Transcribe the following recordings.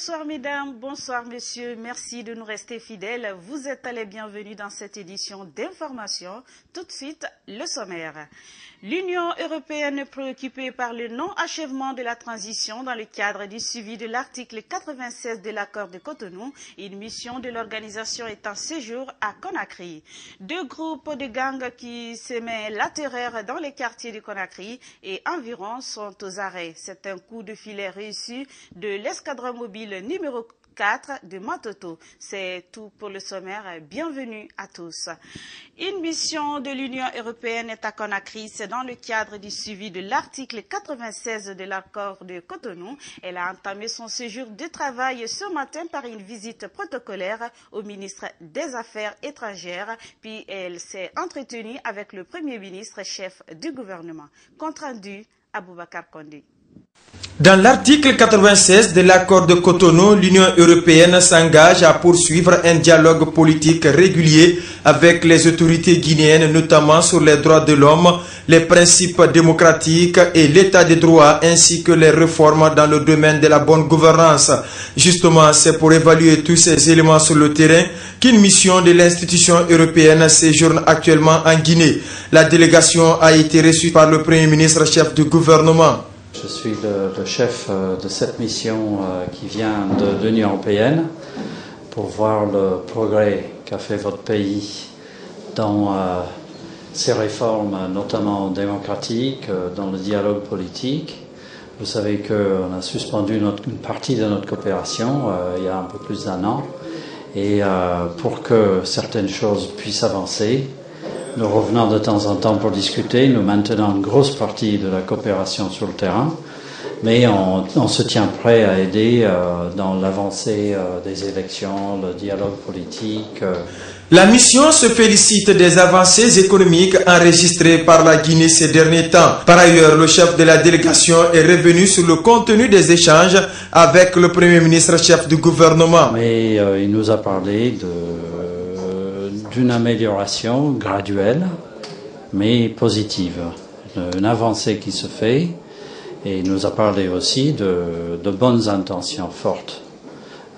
Bonsoir mesdames, bonsoir messieurs, merci de nous rester fidèles. Vous êtes les bienvenus dans cette édition d'information. Tout de suite, le sommaire. L'Union européenne est préoccupée par le non-achèvement de la transition dans le cadre du suivi de l'article 96 de l'accord de Cotonou. Une mission de l'organisation est en séjour à Conakry. Deux groupes de gangs qui semaient la terreur dans les quartiers de Conakry et environ sont aux arrêts. C'est un coup de filet réussi de l'escadron mobile numéro 4 de Matoto. C'est tout pour le sommaire. Bienvenue à tous. Une mission de l'Union européenne est à Conakry. C'est dans le cadre du suivi de l'article 96 de l'accord de Cotonou. Elle a entamé son séjour de travail ce matin par une visite protocolaire au ministre des Affaires étrangères. Puis elle s'est entretenue avec le Premier ministre chef du gouvernement. Compte rendu, Aboubacar Condé. Dans l'article 96 de l'accord de Cotonou, l'Union européenne s'engage à poursuivre un dialogue politique régulier avec les autorités guinéennes, notamment sur les droits de l'homme, les principes démocratiques et l'état de droit, ainsi que les réformes dans le domaine de la bonne gouvernance. Justement, c'est pour évaluer tous ces éléments sur le terrain qu'une mission de l'institution européenne séjourne actuellement en Guinée. La délégation a été reçue par le Premier ministre chef du gouvernement. Je suis le chef de cette mission qui vient de l'Union européenne pour voir le progrès qu'a fait votre pays dans ses réformes, notamment démocratiques, dans le dialogue politique. Vous savez qu'on a suspendu une partie de notre coopération il y a un peu plus d'un an. Et pour que certaines choses puissent avancer, nous revenons de temps en temps pour discuter. Nous maintenons une grosse partie de la coopération sur le terrain, mais on se tient prêt à aider dans l'avancée des élections, le dialogue politique. La mission se félicite des avancées économiques enregistrées par la Guinée ces derniers temps. Par ailleurs, le chef de la délégation est revenu sur le contenu des échanges avec le Premier ministre chef du gouvernement. Mais il nous a parlé d'une amélioration graduelle, mais positive, une avancée qui se fait, et il nous a parlé aussi de bonnes intentions fortes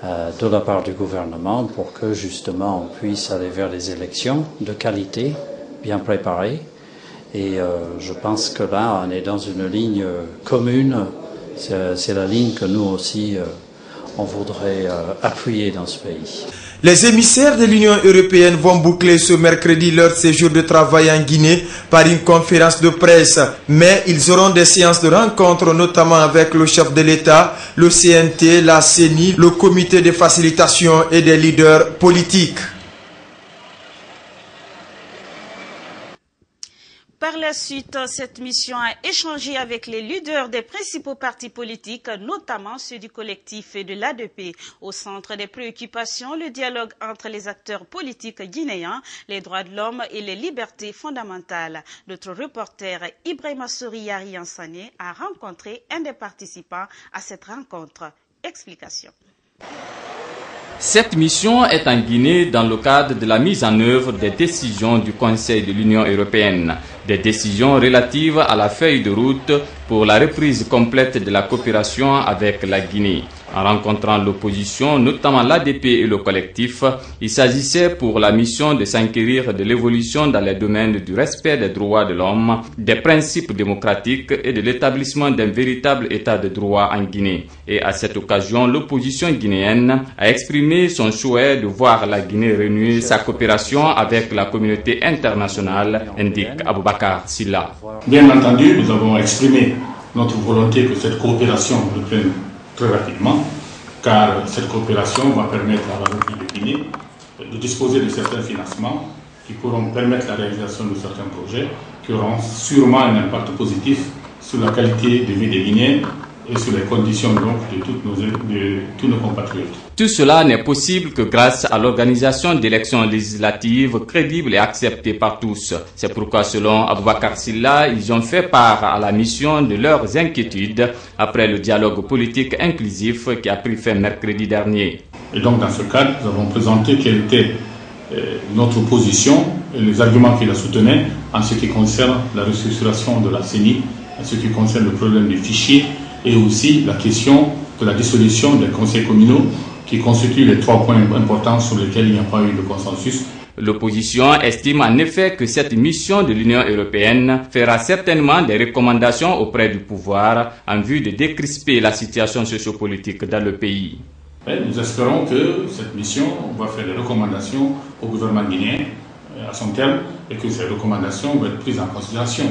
de la part du gouvernement pour que justement on puisse aller vers des élections de qualité, bien préparées, et je pense que là on est dans une ligne commune, c'est la ligne que nous aussi on voudrait appuyer dans ce pays. Les émissaires de l'Union européenne vont boucler ce mercredi leur séjour de travail en Guinée par une conférence de presse. Mais ils auront des séances de rencontres, notamment avec le chef de l'État, le CNT, la CENI, le comité de facilitation et des leaders politiques. Par la suite, cette mission a échangé avec les leaders des principaux partis politiques, notamment ceux du collectif et de l'ADP. Au centre des préoccupations, le dialogue entre les acteurs politiques guinéens, les droits de l'homme et les libertés fondamentales. Notre reporter Ibrahima Souri Ansane a rencontré un des participants à cette rencontre. Explication. Cette mission est en Guinée dans le cadre de la mise en œuvre des décisions du Conseil de l'Union européenne, des décisions relatives à la feuille de route pour la reprise complète de la coopération avec la Guinée. En rencontrant l'opposition, notamment l'ADP et le collectif, il s'agissait pour la mission de s'enquérir de l'évolution dans les domaines du respect des droits de l'homme, des principes démocratiques et de l'établissement d'un véritable état de droit en Guinée. Et à cette occasion, l'opposition guinéenne a exprimé son souhait de voir la Guinée renouer sa coopération avec la communauté internationale, indique Aboubacar Silla. Bien entendu, nous avons exprimé notre volonté que cette coopération reprenne très rapidement, car cette coopération va permettre à la République de Guinée de disposer de certains financements qui pourront permettre la réalisation de certains projets qui auront sûrement un impact positif sur la qualité de vie des Guinéens et sur les conditions donc de tous nos compatriotes. Tout cela n'est possible que grâce à l'organisation d'élections législatives crédibles et acceptées par tous. C'est pourquoi, selon Aboubacar Silla, ils ont fait part à la mission de leurs inquiétudes après le dialogue politique inclusif qui a pris fin mercredi dernier. Et donc, dans ce cadre, nous avons présenté quelle était notre position et les arguments qui la soutenaient en ce qui concerne la restructuration de la CENI, en ce qui concerne le problème des fichiers et aussi la question de la dissolution des conseils communaux qui constituent les 3 points importants sur lesquels il n'y a pas eu de consensus. L'opposition estime en effet que cette mission de l'Union européenne fera certainement des recommandations auprès du pouvoir en vue de décrisper la situation sociopolitique dans le pays. Et nous espérons que cette mission va faire des recommandations au gouvernement guinéen à son terme et que ces recommandations vont être prises en considération.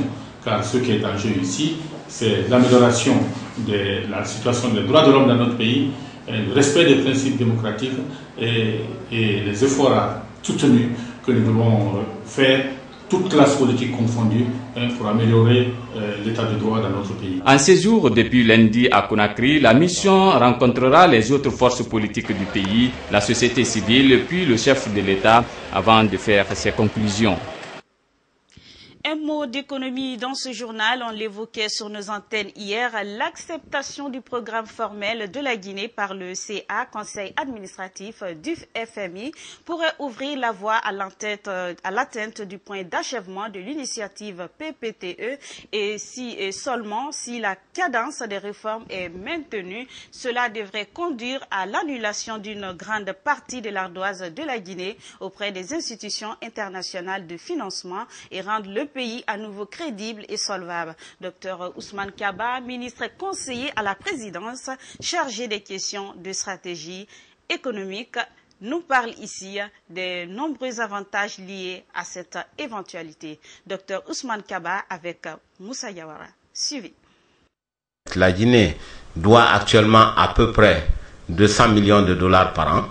Car ce qui est en jeu ici, c'est l'amélioration de la situation des droits de l'homme dans notre pays, le respect des principes démocratiques et les efforts soutenus que nous devons faire, toute classe politique confondue, pour améliorer l'état de droit dans notre pays. En séjour depuis lundi à Conakry, la mission rencontrera les autres forces politiques du pays, la société civile, puis le chef de l'État avant de faire ses conclusions. Un mot d'économie dans ce journal, on l'évoquait sur nos antennes hier, l'acceptation du programme formel de la Guinée par le CA, Conseil administratif du FMI, pourrait ouvrir la voie à l'atteinte du point d'achèvement de l'initiative PPTE et seulement si la cadence des réformes est maintenue, cela devrait conduire à l'annulation d'une grande partie de l'ardoise de la Guinée auprès des institutions internationales de financement et rendre le pays à nouveau crédible et solvable. Dr Ousmane Kaba, ministre conseiller à la présidence, chargé des questions de stratégie économique, nous parle ici des nombreux avantages liés à cette éventualité. Dr Ousmane Kaba avec Moussa Yawara. Suivi. La Guinée doit actuellement à peu près 200 millions de dollars par an.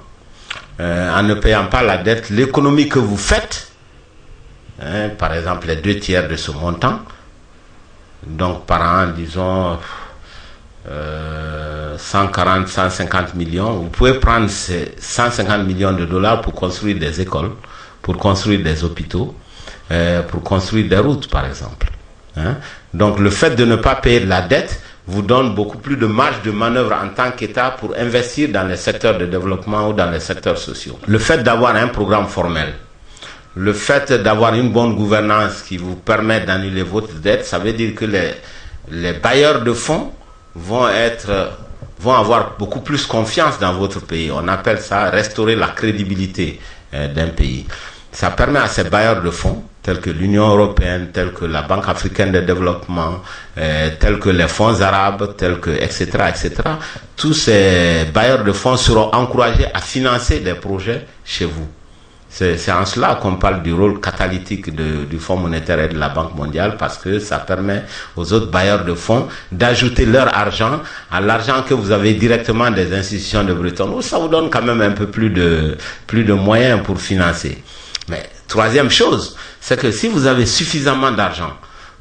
En ne payant pas la dette, l'économie que vous faites, par exemple les 2 tiers de ce montant, donc par an, disons 140, 150 millions, vous pouvez prendre ces 150 millions de dollars pour construire des écoles, pour construire des hôpitaux, pour construire des routes par exemple. Donc le fait de ne pas payer la dette vous donne beaucoup plus de marge de manœuvre en tant qu'État pour investir dans les secteurs de développement ou dans les secteurs sociaux. Le fait d'avoir un programme formel, le fait d'avoir une bonne gouvernance qui vous permet d'annuler votre dette, ça veut dire que les bailleurs de fonds vont avoir beaucoup plus confiance dans votre pays. On appelle ça restaurer la crédibilité d'un pays. Ça permet à ces bailleurs de fonds, tels que l'Union européenne, tels que la Banque africaine de développement, tels que les fonds arabes, tels que etc., tous ces bailleurs de fonds seront encouragés à financer des projets chez vous. C'est en cela qu'on parle du rôle catalytique du Fonds monétaire et de la Banque mondiale, parce que ça permet aux autres bailleurs de fonds d'ajouter leur argent à l'argent que vous avez directement des institutions de Bretton Woods. Ça vous donne quand même un peu plus de moyens pour financer. Mais troisième chose, c'est que si vous avez suffisamment d'argent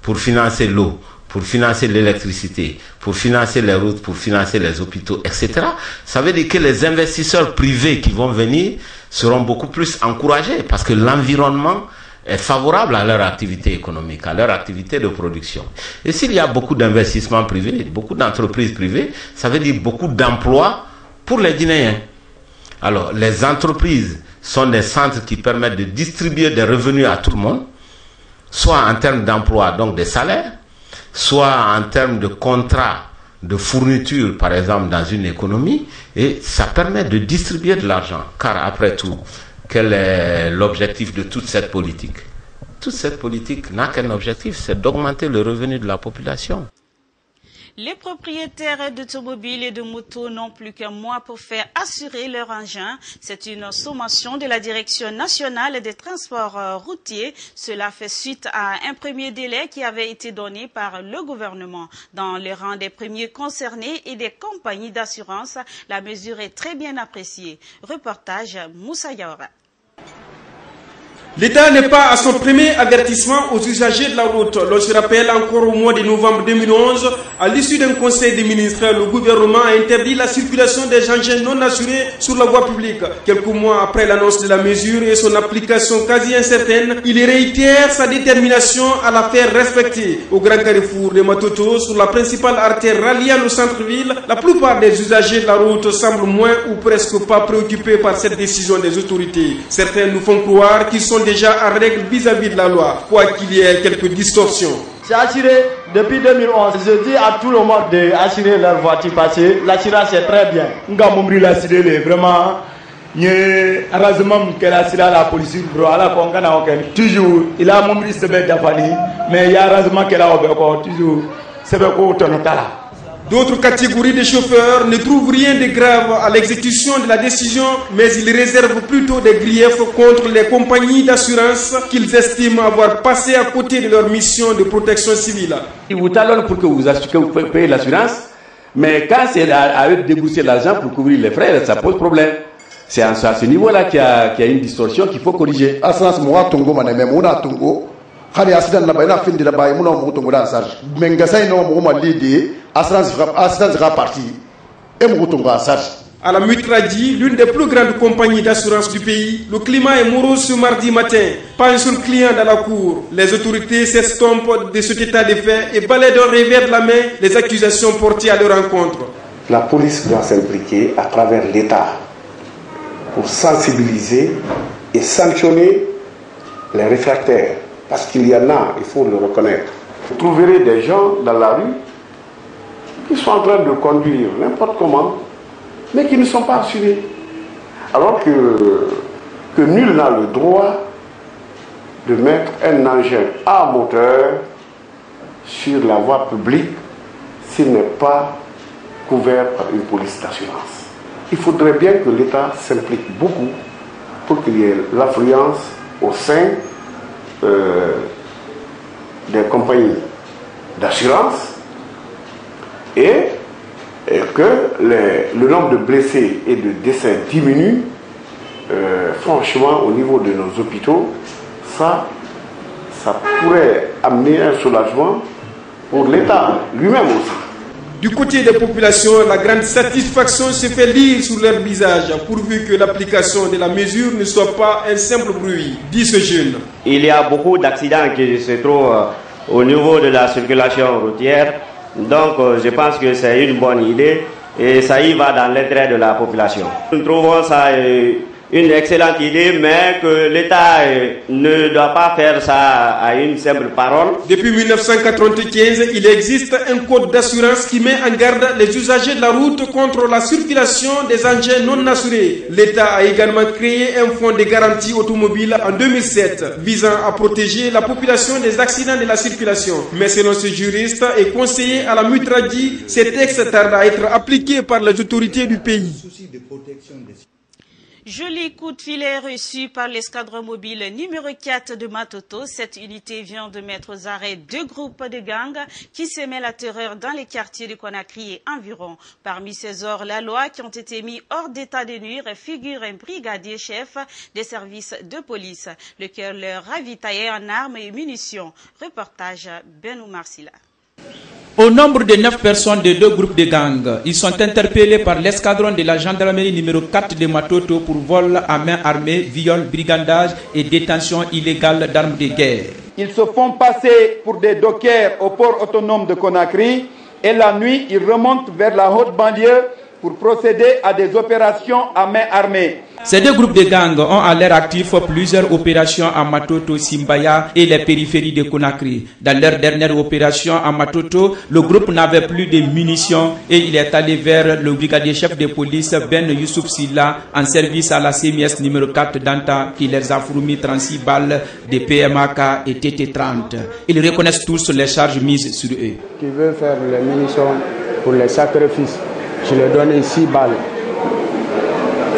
pour financer l'eau, pour financer l'électricité, pour financer les routes, pour financer les hôpitaux, etc., ça veut dire que les investisseurs privés qui vont venir seront beaucoup plus encouragés parce que l'environnement est favorable à leur activité économique, à leur activité de production. Et s'il y a beaucoup d'investissements privés, beaucoup d'entreprises privées, ça veut dire beaucoup d'emplois pour les Guinéens. Alors, les entreprises sont des centres qui permettent de distribuer des revenus à tout le monde, soit en termes d'emploi, donc des salaires, soit en termes de contrats de fourniture, par exemple, dans une économie, et ça permet de distribuer de l'argent. Car après tout, quel est l'objectif de toute cette politique? Toute cette politique n'a qu'un objectif, c'est d'augmenter le revenu de la population. Les propriétaires d'automobiles et de motos n'ont plus qu'un mois pour faire assurer leur engin. C'est une sommation de la Direction nationale des transports routiers. Cela fait suite à un premier délai qui avait été donné par le gouvernement. Dans les rangs des premiers concernés et des compagnies d'assurance, la mesure est très bien appréciée. Reportage Moussa Yaora. L'État n'est pas à son premier avertissement aux usagers de la route. L'on se rappelle encore au mois de novembre 2011, à l'issue d'un conseil des ministres, le gouvernement a interdit la circulation des engins non assurés sur la voie publique. Quelques mois après l'annonce de la mesure et son application quasi incertaine, il réitère sa détermination à la faire respecter. Au grand carrefour de Matoto, sur la principale artère ralliant le centre-ville, la plupart des usagers de la route semblent moins ou presque pas préoccupés par cette décision des autorités. Certains nous font croire qu'ils sont déjà en règle vis-à-vis de la loi, quoi qu'il y ait quelques distorsions. C'est assuré depuis 2011. Je dis à tout le monde d'assurer leur voiture parce que l'assurance est très bien. Nga mombri l'assuré vraiment. Heureusement que la police toujours il a mombri sebe dafani mais il y a heureusement qu'elle a toujours sebe ko tonotala. D'autres catégories de chauffeurs ne trouvent rien de grave à l'exécution de la décision, mais ils réservent plutôt des griefs contre les compagnies d'assurance qu'ils estiment avoir passé à côté de leur mission de protection civile. Ils vous talonnent pour que vous payez l'assurance, mais quand c'est à eux de débourser l'argent pour couvrir les frais, ça pose problème. C'est à ce niveau-là qu'il y a une distorsion qu'il faut corriger. Assurance moi tongo mané mona tongo. Khali accident na bayna fin de la bay mona mo tongo da charge. Mengasay no mo ma lidi assurance sera partie et mo tongo à charge. À la Mutradi, l'une des plus grandes compagnies d'assurance du pays, le climat est morose ce mardi matin. Pas un seul client dans la cour. Les autorités s'estompent de cet état de fait et balayent d'un revers de la main les accusations portées à leur encontre. La police doit s'impliquer à travers l'État pour sensibiliser et sanctionner les réfractaires. Parce qu'il y en a, il faut le reconnaître. Vous trouverez des gens dans la rue qui sont en train de conduire n'importe comment, mais qui ne sont pas assurés. Alors que nul n'a le droit de mettre un engin à moteur sur la voie publique s'il n'est pas couvert par une police d'assurance. Il faudrait bien que l'État s'implique beaucoup pour qu'il y ait l'affluence au sein des compagnies d'assurance et que le nombre de blessés et de décès diminue. Franchement, au niveau de nos hôpitaux, ça pourrait amener un soulagement pour l'État lui-même aussi. Du côté des populations, la grande satisfaction se fait lire sur leur visage, pourvu que l'application de la mesure ne soit pas un simple bruit, dit ce jeune. Il y a beaucoup d'accidents qui se trouvent au niveau de la circulation routière, donc je pense que c'est une bonne idée et ça y va dans l'intérêt de la population. Nous trouvons ça une excellente idée, mais que l'État ne doit pas faire ça à une simple parole. Depuis 1995, il existe un code d'assurance qui met en garde les usagers de la route contre la circulation des engins non assurés. L'État a également créé un fonds de garantie automobile en 2007, visant à protéger la population des accidents de la circulation. Mais selon ce juriste et conseiller à la Mutradi, ces textes tardent à être appliqués par les autorités du pays. Joli coup de filet reçu par l'escadron mobile numéro 4 de Matoto. Cette unité vient de mettre aux arrêts 2 groupes de gangs qui semaient la terreur dans les quartiers de Conakry et environ. Parmi ces hors-la-loi qui ont été mis hors d'état de nuire figure un brigadier chef des services de police, lequel leur ravitaillait en armes et munitions. Reportage Benou Marsila. Au nombre de 9 personnes de 2 groupes de gangs, ils sont interpellés par l'escadron de la gendarmerie numéro 4 de Matoto pour vol à main armée, viol, brigandage et détention illégale d'armes de guerre. Ils se font passer pour des dockers au port autonome de Conakry et la nuit, ils remontent vers la haute banlieue pour procéder à des opérations à main armée. Ces 2 groupes de gangs ont à l'air actif plusieurs opérations à Matoto, Simbaya et les périphéries de Conakry. Dans leur dernière opération à Matoto, le groupe n'avait plus de munitions et il est allé vers le brigadier chef de police Ben Youssouf Silla en service à la CMS numéro 4 d'Anta qui leur a fourni 36 balles de PMAK et TT30. Ils reconnaissent tous les charges mises sur eux. Qui veut faire les munitions pour les sacrifices, je leur donne 6 balles.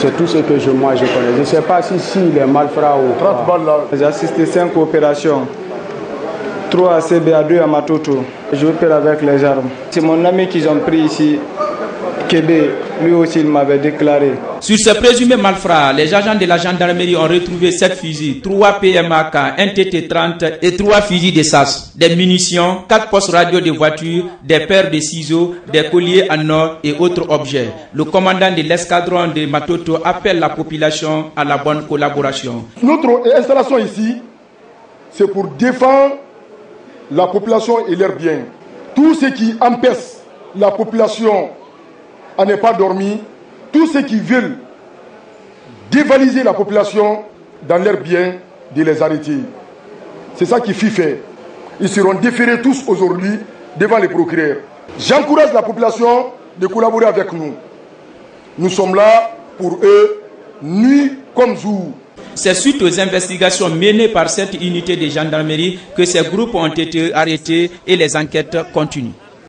C'est tout ce que moi je connais. Je ne sais pas si les malfrats ou 30 balles là. J'ai assisté 5 opérations. 3 à CBA, 2 à Matoto. Je opère avec les armes. C'est mon ami qu'ils ont pris ici. Kébé, lui aussi il m'avait déclaré. Sur ce présumé malfrat, les agents de la gendarmerie ont retrouvé 7 fusils, 3 PMAK, un TT30 et 3 fusils de SAS, des munitions, 4 postes radio de voitures, des paires de ciseaux, des colliers en or et autres objets. Le commandant de l'escadron de Matoto appelle la population à la bonne collaboration. Notre installation ici, c'est pour défendre la population et leurs biens. Tout ce qui empêche la population à ne pas dormir, tous ceux qui veulent dévaliser la population dans leurs biens, de les arrêter. C'est ça qui fut fait. Ils seront déférés tous aujourd'hui devant les procureurs. J'encourage la population de collaborer avec nous. Nous sommes là pour eux, nuit comme jour. C'est suite aux investigations menées par cette unité de gendarmerie que ces groupes ont été arrêtés et les enquêtes continuent.